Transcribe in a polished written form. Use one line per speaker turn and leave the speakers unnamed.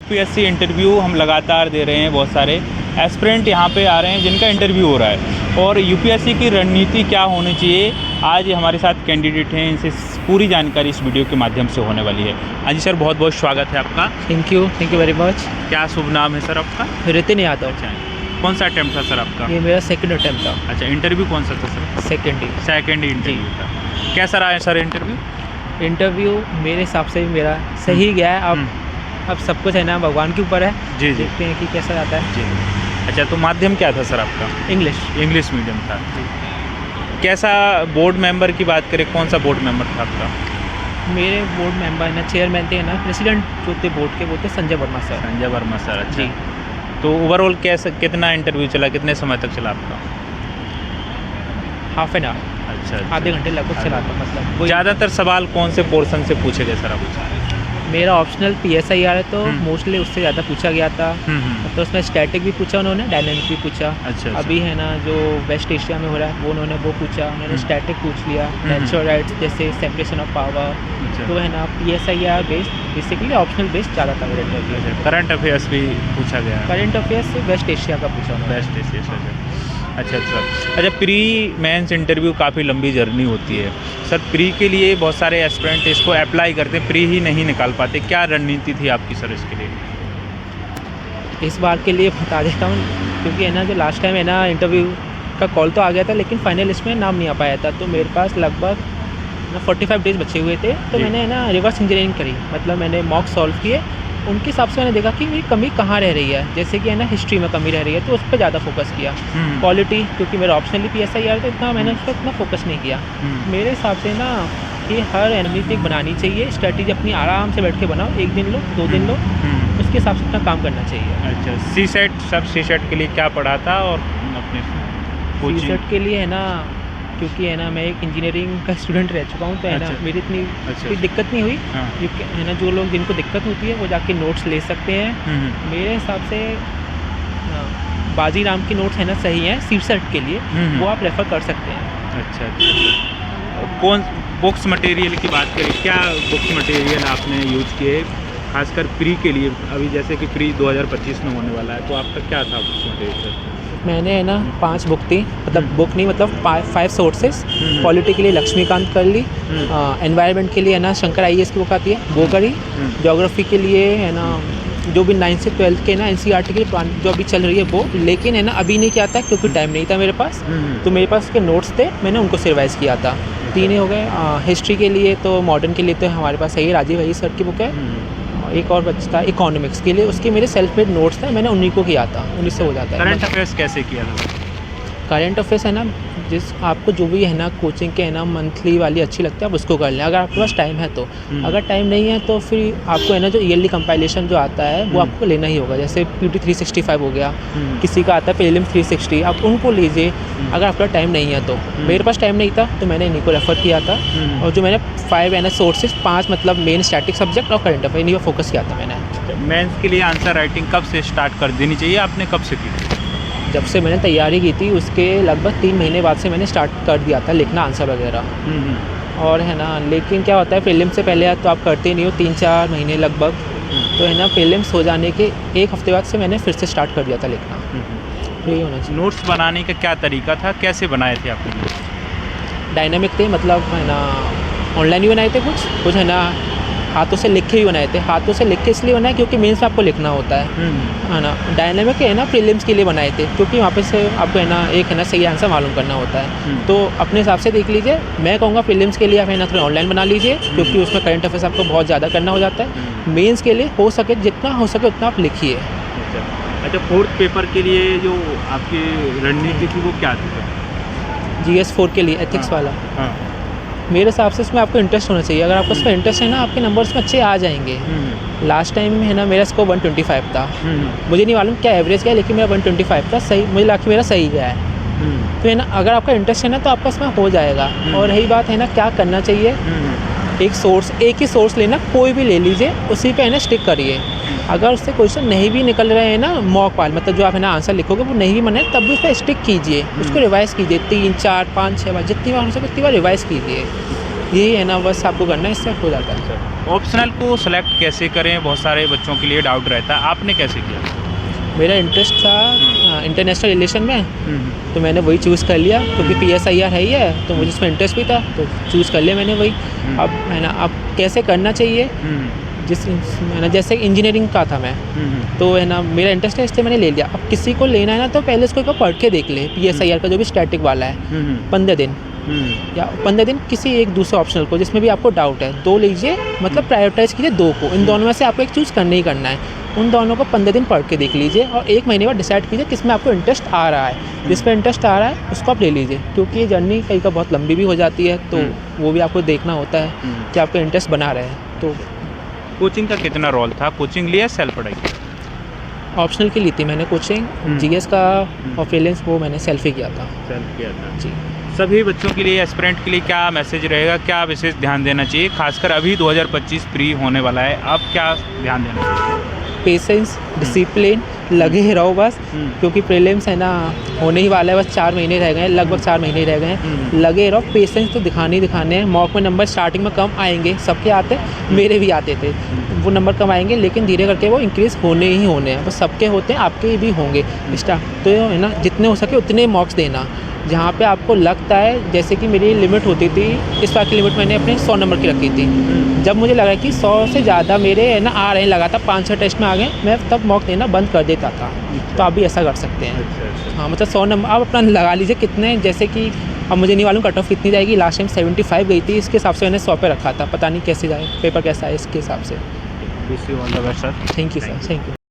UPSC interview हम लगातार दे रहे हैं। बहुत सारे एस्पिरेंट यहाँ पे आ रहे हैं जिनका इंटरव्यू हो रहा है, और यूपीएससी की रणनीति क्या होनी चाहिए, आज हमारे साथ कैंडिडेट हैं, इनसे पूरी जानकारी इस वीडियो के माध्यम से होने वाली है। हाँ जी सर, बहुत बहुत स्वागत है आपका।
Thank you very much.
क्या शुभ नाम है सर आपका?
रितिन यादव।
अच्छा, कौन सा अटैम्प्ट था सर आपका?
ये मेरा सेकंड अटैम्प्ट था।
अच्छा, इंटरव्यू कौन सा था सर? सेकंड इंटरव्यू था। कैसा रहा है सर
इंटरव्यू मेरे हिसाब से मेरा सही गया है। अब सब कुछ है ना भगवान के ऊपर है।
जी
देखते हैं कि कैसा जाता है।
जी। अच्छा, तो माध्यम क्या था सर आपका?
इंग्लिश
मीडियम था। कैसा बोर्ड मेंबर की बात करें, कौन सा बोर्ड मेंबर था आपका?
मेरे बोर्ड मेंबर है ना, चेयरमैन थे ना, प्रेसिडेंट जो थे बोर्ड के, वो थे संजय वर्मा सर।
अच्छा
जी।
तो ओवरऑल कैसा, कितना इंटरव्यू चला, कितने समय तक चला आपका?
Half an hour.
अच्छा,
आधे घंटे लगभग चला था। मतलब
ज़्यादातर सवाल कौन से पोर्शन से पूछे गए सर आपको?
मेरा ऑप्शनल PSIR है, तो मोस्टली उससे ज़्यादा पूछा गया था। तो उसमें स्टैटिक भी पूछा उन्होंने, डायनेमिक भी पूछा।
अच्छा।
अभी है ना जो वेस्ट एशिया में हो रहा है उन्होंने वो पूछा। उन्होंने स्टैटिक पूछ लिया, नेचुरल राइट्स जैसे सेपरेशन ऑफ पावर। तो है ना PSIR based, basically optional based ज़्यादा था मेरे इंटरव्यू।
करंट अफेयर्स भी पूछा गया?
करंट अफेयर्स से वेस्ट एशिया का पूछा उन्होंने।
वेस्ट एशिया से। अच्छा, प्री मेंस इंटरव्यू काफ़ी लंबी जर्नी होती है सर। प्री के लिए बहुत सारे एस्पिरेंट इसको अप्लाई करते हैं, प्री ही नहीं निकाल पाते। क्या रणनीति थी आपकी सर इसके लिए?
इस बार के लिए बता देता हूँ, क्योंकि है ना जो लास्ट टाइम है ना इंटरव्यू का कॉल तो आ गया था, लेकिन फाइनल लिस्ट में नाम नहीं आ पाया था। तो मेरे पास लगभग 45 डेज़ बचे हुए थे। तो मैंने है ना रिवर्स इंजीनियरिंग करी, मतलब मैंने मॉक सॉल्व किए। उनके हिसाब से मैंने देखा कि मेरी कमी कहाँ रह रही है। जैसे कि है ना हिस्ट्री में कमी रह रही है, तो उस पर ज़्यादा फोकस किया। क्वालिटी, क्योंकि मेरा ऑप्शनली PSIR तो इतना मैंने उस पर इतना फोकस नहीं किया। मेरे हिसाब से ना कि हर रणनीति बनानी चाहिए, स्ट्रेटजी अपनी आराम से बैठ के बनाओ। 1 दिन लो, 2 दिन लो, उसके हिसाब से अपना काम करना चाहिए।
अच्छा, CSET के लिए क्या पढ़ा था? और अपने
CSET के लिए है ना, क्योंकि है ना मैं एक इंजीनियरिंग का स्टूडेंट रह चुका हूँ, तो है ना मेरी इतनी कोई दिक्कत नहीं हुई। है ना जो लोग जिनको दिक्कत होती है वो जाके नोट्स ले सकते हैं। मेरे हिसाब से बाजीराम की नोट्स है ना सही हैं CSET के लिए, वो आप रेफ़र कर सकते हैं।
अच्छा। कौन बुक्स मटेरियल की बात करें, क्या बुक्स मटेरियल आपने यूज़ किए खासकर प्री के लिए? अभी जैसे कि प्री 2025 में होने वाला है, तो आपका क्या था बुक्स मटेरियल?
मैंने है ना 5 बुक थी, मतलब बुक नहीं, मतलब 5 सोर्सेस। पॉलिटी के लिए लक्ष्मीकांत कर ली, एनवायरनमेंट के लिए है ना शंकर IAS की बुक आती है वो करी, ज्योग्राफी के लिए है ना जो भी 9th से 12th के ना NCERT के लिए जो अभी चल रही है वो। लेकिन है ना अभी नहीं किया था क्योंकि टाइम नहीं था मेरे पास। तो मेरे पास उसके नोट्स थे, मैंने उनको से रिवाइज़ किया था। 3 ही हो गए। हिस्ट्री के लिए तो मॉडर्न के लिए तो हमारे पास है राजीव भाई सर की बुक है। एक और बचता है इकोनॉमिक्स के लिए, उसके मेरे सेल्फ मेड नोट्स थे, मैंने उन्हीं को किया था, उन्हीं से हो जाता है।
करंट अफेयर्स कैसे किया था?
करंट अफेयर्स है ना जिस आपको जो भी है ना कोचिंग के है ना मंथली वाली अच्छी लगती है आप उसको कर लें, अगर आपके पास टाइम है तो। अगर टाइम नहीं है तो फिर आपको है ना जो ईयरली कंपाइलेशन जो आता है वो आपको लेना ही होगा। जैसे PT 365 हो गया, किसी का आता है प्रीलिम्स 360, आप उनको लीजिए अगर आपका टाइम नहीं है तो। मेरे पास टाइम नहीं था तो मैंने इन्हीं को रेफ़र किया था। और जो मैंने 5 है ना सोर्सेज, 5 मतलब मेन स्टैटिक सब्जेक्ट और करंट अफेयर, इन्हीं पर फोकस किया था मैंने।
मेंस के लिए आंसर राइटिंग कब से स्टार्ट कर देनी चाहिए, आपने कब से की?
जब से मैंने तैयारी की थी उसके लगभग 3 महीने बाद से मैंने स्टार्ट कर दिया था लिखना आंसर वगैरह। और है ना लेकिन क्या होता है प्रीलिम्स से पहले तो आप करते नहीं हो 3-4 महीने लगभग। तो है ना प्रीलिम्स हो जाने के 1 हफ्ते बाद से मैंने फिर से स्टार्ट कर दिया था लिखना। यही होना चाहिए।
नोट्स बनाने का क्या तरीका था, कैसे बनाए थे आपने?
डायनामिक थे, मतलब है ना ऑनलाइन ही बनाए थे, कुछ है ना हाथों से लिख के भी बनाए थे। हाथों से लिख के इसलिए बनाए क्योंकि मेंस में आपको लिखना होता है ना। डायनामिक है ना प्रीलिम्स के लिए बनाए थे, क्योंकि वहाँ पे से आपको है ना एक है ना सही आंसर मालूम करना होता है। तो अपने हिसाब से देख लीजिए। मैं कहूँगा प्रीलिम्स के लिए आप है ना थोड़ा ऑनलाइन बना लीजिए, क्योंकि उसमें करंट अफेयर्स आपको बहुत ज़्यादा करना हो जाता है। मेंस के लिए हो सके जितना हो सके उतना आप लिखिए।
अच्छा, 4th पेपर के लिए जो आपकी रणनीति थी वो क्या थी?
GS 4 के लिए एथिक्स वाला। मेरे हिसाब से इसमें आपको इंटरेस्ट होना चाहिए। अगर आपको इसमें इंटरेस्ट है ना आपके नंबर्स में अच्छे आ जाएंगे। लास्ट टाइम है ना मेरा स्कोर 125 था। मुझे नहीं मालूम क्या एवरेज गया, लेकिन मेरा 125 था, सही मुझे लगा कि मेरा सही गया है। तो है ना अगर आपका इंटरेस्ट है ना तो आपका इसमें हो जाएगा। और रही बात है ना क्या करना चाहिए, एक ही सोर्स लेना, कोई भी ले लीजिए, उसी पे है ना स्टिक करिए। अगर उससे क्वेश्चन नहीं भी निकल रहे हैं ना मॉक वाल, मतलब जो आप है ना आंसर लिखोगे वो नहीं भी बने तब भी उस पर स्टिक कीजिए, उसको रिवाइज़ कीजिए 3, 4, 5, 6 बार, जितनी बार हो सके उतनी बार रिवाइज़ कीजिए। यही है ना, बस आपको करना है, इससे हो जाता है।
ऑप्शनल को सेलेक्ट कैसे करें, बहुत सारे बच्चों के लिए डाउट रहता है, आपने कैसे किया?
मेरा इंटरेस्ट था इंटरनेशनल रिलेशन में, तो मैंने वही चूज़ कर लिया क्योंकि PSIR है ही है, तो मुझे उसमें इंटरेस्ट भी था, तो चूज़ कर लिया मैंने वही। अब है ना, अब कैसे करना चाहिए, जिस है ना, जैसे इंजीनियरिंग का था मैं, तो है ना मेरा इंटरेस्ट है इसलिए मैंने ले लिया। अब किसी को लेना है ना, तो पहले उसको एक बार पढ़ के देख ले PSIR का जो भी स्टैटिक वाला है, 15 दिन या 15 दिन किसी एक दूसरे ऑप्शनल को जिसमें भी आपको डाउट है, 2 लीजिए, मतलब प्रायोरिटाइज कीजिए 2 को, इन दोनों में से आपको एक चूज़ करना ही करना है। उन दोनों को 15 दिन पढ़ के देख लीजिए और 1 महीने बाद डिसाइड कीजिए किस में आपको इंटरेस्ट आ रहा है। जिस पे इंटरेस्ट आ रहा है उसको आप ले लीजिए, क्योंकि ये जर्नी कई का बहुत लंबी भी हो जाती है, तो वो भी आपको देखना होता है कि आपका इंटरेस्ट बना रहे। तो
कोचिंग का कितना रोल था? कोचिंग लिया, सेल्फ पढ़ाई की?
ऑप्शनल की ली थी मैंने कोचिंग, GS का और प्रीलिम्स वो मैंने सेल्फ ही किया था।
सेल्फ किया था
जी।
सभी बच्चों के लिए, एस्पिरेंट के लिए क्या मैसेज रहेगा, क्या विशेष ध्यान देना चाहिए, खासकर अभी 2025 प्री होने वाला है, अब क्या ध्यान देना चाहिए?
पेशेंस, डिसिप्लिन, लगे रहो बस, क्योंकि प्रीलिम्स है ना होने ही वाला है, बस 4 महीने रह गए हैं, लगभग 4 महीने रह गए हैं। लगे रहो, पेशेंस तो दिखाने ही दिखाने हैं। मॉक में नंबर स्टार्टिंग में कम आएंगे, सबके आते, मेरे भी आते थे, वो नंबर कम आएंगे, लेकिन धीरे करके वो इंक्रीज़ होने ही होने हैं, बस सबके होते हैं, आपके भी होंगे स्टार्ट। तो है ना, जितने हो सके उतने मॉक्स देना। जहाँ पे आपको लगता है, जैसे कि मेरी लिमिट होती थी, इस बार की लिमिट मैंने अपने 100 नंबर की रखी थी। जब मुझे लगा कि 100 से ज़्यादा मेरे है ना आ रहे हैं लगातार, 5-6 टेस्ट में आ गए, मैं तब मॉक देना बंद कर देता था। तो आप भी ऐसा कर सकते हैं। हाँ, मतलब 100 नंबर आप अपना लगा लीजिए कितने, जैसे कि अब मुझे नहीं मालूम कट ऑफ कितनी जाएगी, लास्ट टाइम 75 गई थी, इसके हिसाब से मैंने 100 पे रखा था, पता नहीं कैसे जाए पेपर कैसा है इसके हिसाब से।
Wish you all the best sir.
Thank you sir, thank you.